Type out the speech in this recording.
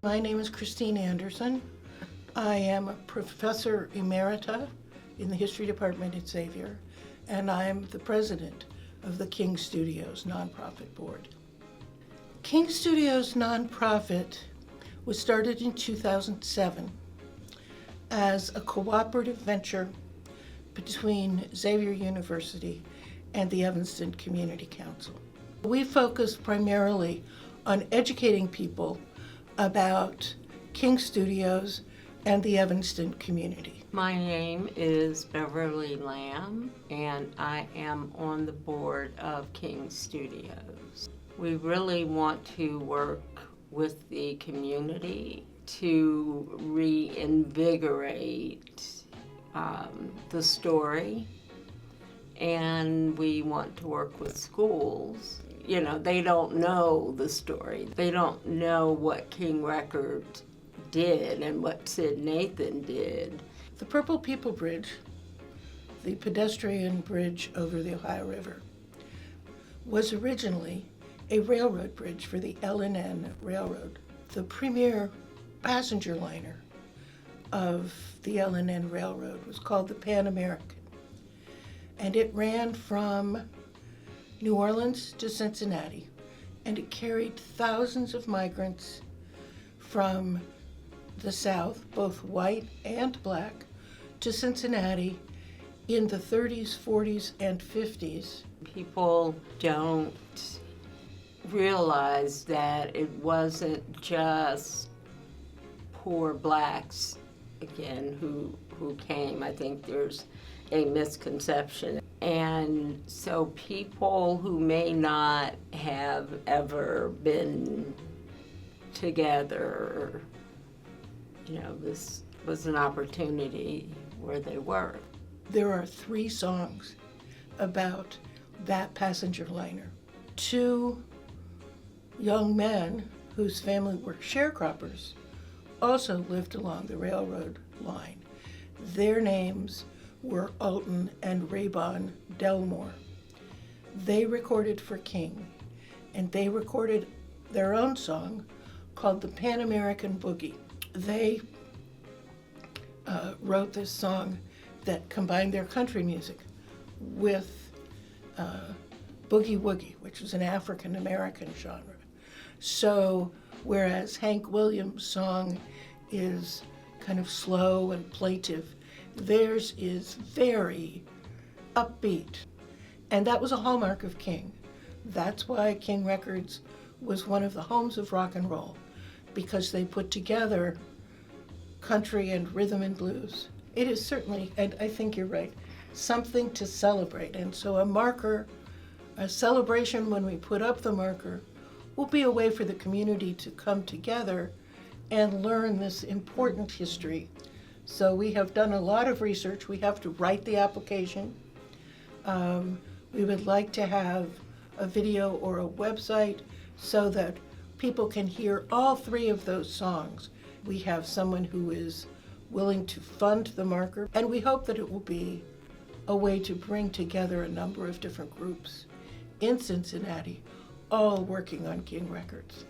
My name is Christine Anderson. I am a professor emerita in the history department at Xavier, and I'm the president of the King Studios nonprofit board. King Studios nonprofit was started in 2007 as a cooperative venture between Xavier University and the Evanston Community Council. We focus primarily on educating people about King Studios and the Evanston community. My name is Beverly Lamb, and I am on the board of King Studios. We really want to work with the community to reinvigorate the story, and we want to work with schools. You know, they don't know the story. They don't know what King Records did and what Sid Nathan did. The Purple People Bridge, the pedestrian bridge over the Ohio River, was originally a railroad bridge for the L&N Railroad. The premier passenger liner of the L&N Railroad was called the Pan American, and it ran from New Orleans to Cincinnati, and it carried thousands of migrants from the South, both white and black, to Cincinnati in the 30s, 40s, and 50s. People don't realize that it wasn't just poor blacks, again, who came. I think there's a misconception. And so people who may not have ever been together, you know, this was an opportunity where they were. There are 3 songs about that passenger liner. 2 young men whose family were sharecroppers also lived along the railroad line. Their names were Alton and Raybon Delmore. They recorded for King, and they recorded their own song called the Pan American Boogie. They wrote this song that combined their country music with boogie woogie, which is an African American genre. So whereas Hank Williams' song is kind of slow and plaintive, theirs is very upbeat. And that was a hallmark of King. That's why King Records was one of the homes of rock and roll, because they put together country and rhythm and blues. It is certainly, and I think you're right, something to celebrate. And so a marker, a celebration when we put up the marker, will be a way for the community to come together and learn this important history. So we have done a lot of research. We have to write the application. We would like to have a video or a website so that people can hear all 3 of those songs. We have someone who is willing to fund the marker, and we hope that it will be a way to bring together a number of different groups in Cincinnati, all working on King Records.